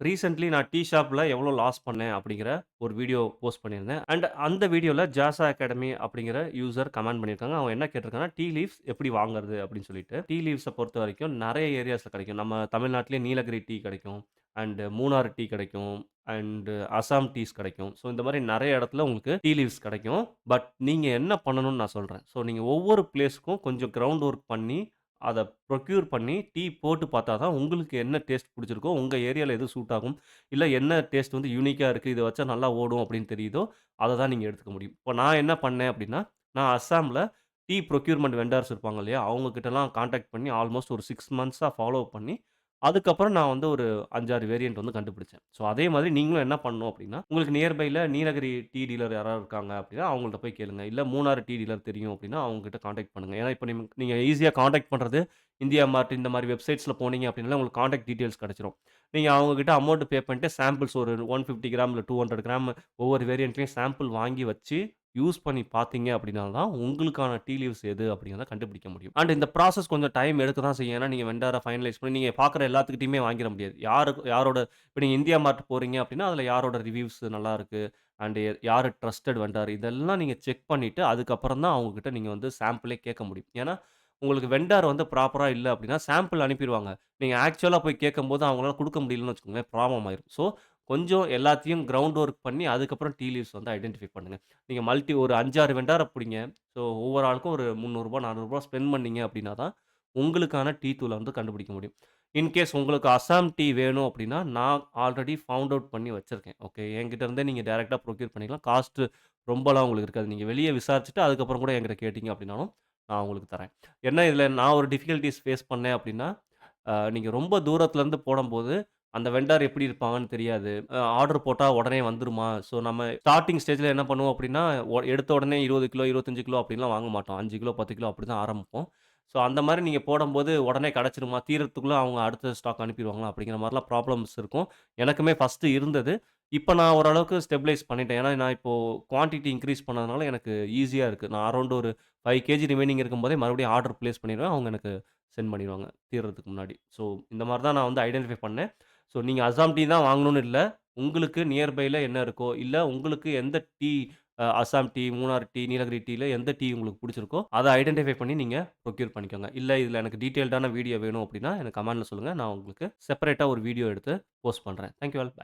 Recently நான் tea ஷாப்ல எவ்வளோ லாஸ் பண்ணேன் அப்படிங்கிற ஒரு வீடியோ போஸ்ட் பண்ணியிருந்தேன். அண்ட் அந்த வீடியோல ஜாஸா அகாடமி அப்படிங்கிற யூசர் கமெண்ட் பண்ணியிருக்காங்க. அவங்க என்ன கேட்டிருக்காங்கன்னா, டீ லீவ்ஸ் எப்படி வாங்குறது அப்படின்னு சொல்லிட்டு. டீ லீவ்ஸ பொறுத்தவரைக்கும் நெறைய ஏரியாஸ்ல கிடைக்கும். நம்ம தமிழ்நாட்டிலேயே நீலகிரி டீ கிடைக்கும். அண்ட் மூணார் டீ கிடைக்கும். அண்ட் அசாம் டீஸ் கிடைக்கும். ஸோ இந்த மாரி நெறைய இடத்துல உங்களுக்கு டீ லீவ்ஸ் கிடைக்கும். பட் நீங்க என்ன பண்ணணும்னு நான் சொல்றேன். ஸோ நீங்க ஒவ்வொரு பிளேஸ்க்கும் கொஞ்சம் கிரவுண்ட் ஒர்க் பண்ணி அத ப்ரொக்யூர் பண்ணி, டீ போட்டு பார்த்தா தான் உங்களுக்கு என்ன டேஸ்ட் புடிச்சிருக்கோ, உங்க ஏரியால எது சூட் ஆகும், இல்ல என்ன டேஸ்ட் வந்து யூனிக்கா இருக்கு, இத வச்சா நல்லா ஓடும் அப்படின்னு தெரியுதோ, அத தான் நீங்க எடுத்துக்க முடியும். இப்போ நான் என்ன பண்ணேன் அப்படின்னா, நான் அஸ்ஸாம்ல டீ ப்ரொக்யூர்மென்ட் வெண்டார்ஸ் இருப்பாங்க இல்லையா? அவங்க கிட்டலாம் கான்டாக்ட் பண்ணி ஆல்மோஸ்ட் ஒரு 6 மந்த்ஸா ஃபாலோ பண்ணி, அதுக்கப்புறம் நான் வந்து ஒரு 5, 6 வேரியன்ட் வந்து கண்டுபிடிச்சேன். ஸோ அதே மாதிரி நீங்களும் என்ன பண்ணணும் அப்படின்னா, உங்களுக்கு நியர்பைல நீலகிரி டீ டீலர் யாராவது இருக்காங்க அப்படின்னா, அவங்கள்ட்ட போய் கேளுங்க. இல்ல மூணாறு டீ டீலர் தெரியும் அப்படின்னா, அவங்ககிட்ட கான்டாக்ட் பண்ணுங்க. ஏன்னா, இப்ப நீங்க ஈஸியா கான்டாக்ட் பண்றது இந்தியா மார்ட் இந்த மாரி வெப்சைட்ஸ்ல போனீங்க அப்படின்னா, உங்களுக்கு கான்டாக்ட் டீட்டெயில்ஸ் கிடைச்சிரும். நீங்க அவங்க கிட்ட அமௌண்ட் பே பண்ணிட்டு சாம்பிள்ஸ் ஒரு 150 கிராம் இல்ல 200 கிராம் ஒவ்வொரு வேரியன்ட்லயும் சாம்பிள் வாங்கி வச்சு, யூஸ் பண்ணி பார்த்தீங்க அப்படின்னா தான், உங்களுக்கான டீ லீவ்ஸ் எது அப்படிங்கிறத கண்டுபிடிக்க முடியும். அண்ட் இந்த ப்ராசஸ் கொஞ்சம் டைம் எடுக்க தான் செய்யும். ஏன்னா, நீங்க வெண்டார ஃபைனலைஸ் பண்ணி நீங்க பார்க்குற எல்லாத்துக்கிட்டயுமே வாங்கிற முடியாது. யாரோட இப்ப நீங்க இந்தியா மார்ட் போறீங்க அப்படின்னா, அதுல யாரோட ரிவ்யூஸ் நல்லாருக்கு, அண்ட் யாரு ட்ரஸ்டட் வெண்டார் இதெல்லாம் நீங்க செக் பண்ணிட்டு, அதுக்கப்புறம் தான் அவங்க கிட்ட நீங்க வந்து சாம்பிளே கேட்க முடியும். ஏன்னா, உங்களுக்கு வெண்டார் வந்து ப்ராப்பரா இல்ல அப்படின்னா, சாம்பிள் அனுப்பிருவாங்க. நீங்க ஆக்சுவலா போய் கேட்கும்போது அவங்களால குடுக்க முடியலன்னு வச்சுக்கோங்களேன், ப்ராப்ளம் ஆயிரும். ஸோ, கொஞ்சம் எல்லாத்தையும் கிரவுண்ட் ஒர்க் பண்ணி, அதுக்கப்புறம் டீ லீவ்ஸ் வந்து ஐடென்டிஃபை பண்ணுங்க. நீங்க ஒரு 5, 6 வெண்டார புடிங்க. ஸோ, ஒவ்வொரு ஆளுக்கும் ஒரு ரூ. 300 ரூ. 400 ஸ்பெண்ட் பண்ணீங்க அப்படின்னா தான், உங்களுக்கான டீ தூள வந்து கண்டுபிடிக்க முடியும். இன்கேஸ் உங்களுக்கு அசாம் டீ வேணும் அப்படின்னா, நான் ஆல்ரெடி ஃபவுண்ட் அவுட் பண்ணி வச்சிருக்கேன். ஓகே. என்கிட்ட இருந்தே நீங்க டைரக்ட்டா ப்ரொக்யூர் பண்ணிக்கலாம். காஸ்ட் ரொம்பலாம் உங்களுக்கு இருக்காது. நீங்க வெளிய விசாரிச்சுட்டு, அதுக்கப்புறம் கூட என்கிட்ட கேட்டீங்க அப்படின்னாலும், நான் உங்களுக்கு தரேன். என்ன இதுல நான் ஒரு டிஃபிகல்டீஸ் ஃபேஸ் பண்ணேன் அப்டின்னா, நீங்க ரொம்ப தூரத்துலருந்து போடம்போது, அந்த வெண்டார் எப்படி இருப்பாங்கன்னு தெரியாது. ஆர்டர் போட்டா உடனே வந்துருமா? ஸோ நம்ம ஸ்டார்ட்டிங் ஸ்டேஜ்ல என்ன பண்ணுவோம் அப்டின்னா, எடுத்த உடனே 20 கிலோ, 25 கிலோ அப்டின்லாம் வாங்க மாட்டோம். 5 கிலோ, 10 கிலோ அப்டி தான் ஆரம்பிப்போம். ஸோ அந்த மாரி நீங்க போடம்போது உடனே கிடைச்சிருமா? தீர்றதுக்குள்ள அவங்க அடுத்த ஸ்டாக் அனுப்பிருவாங்களா? அப்படிங்கிற மாரிலாம் ப்ராப்ளம்ஸ் இருக்கும். எனக்குமே ஃபர்ஸ்ட்டு இருந்தது. இப்ப நான் ஓரளவுக்கு ஸ்டெபிலைஸ் பண்ணிட்டேன். ஏன்னா, நான் இப்போ குவான்டிட்டி இன்கிரீஸ் பண்ணதுனால எனக்கு ஈஸியா இருக்கு. நான் அரவுண்ட் ஒரு 5 கேஜி ரிமைனிங் இருக்கும்போதே மறுபடியும் ஆர்டர் பிளேஸ் பண்ணிருவேன். அவங்க எனக்கு சென்ட் பண்ணிருவாங்க. தீர்றதுக்கு முன்னாடி. ஸோ, இந்த மாரி தான் நான் வந்து ஐடென்டிஃபை பண்ணேன். ஸோ, நீங்க அசாம் டீ தான் வாங்கணும்னு இல்ல. உங்களுக்கு நியர்பைல என்ன இருக்கோ, இல்ல உங்களுக்கு எந்த tea Assam tea, Munnar tea, Nilgiri டீல எந்த டீ உங்களுக்கு புடிச்சிருக்கோ, அத ஐடென்டிஃபை பண்ணி நீங்க ப்ரொக்யூர் பண்ணிக்கோங்க. இல்ல இதுல எனக்கு டீட்டெயில்டான வீடியோ வேணும் அப்டின்னா, எனக்கு கமெண்ட்ல சொல்லுங்க. நான் உங்களுக்கு செப்பரேட்டா ஒரு வீடியோ எடுத்து போஸ்ட் பண்றேன். Thank you all. பாய்.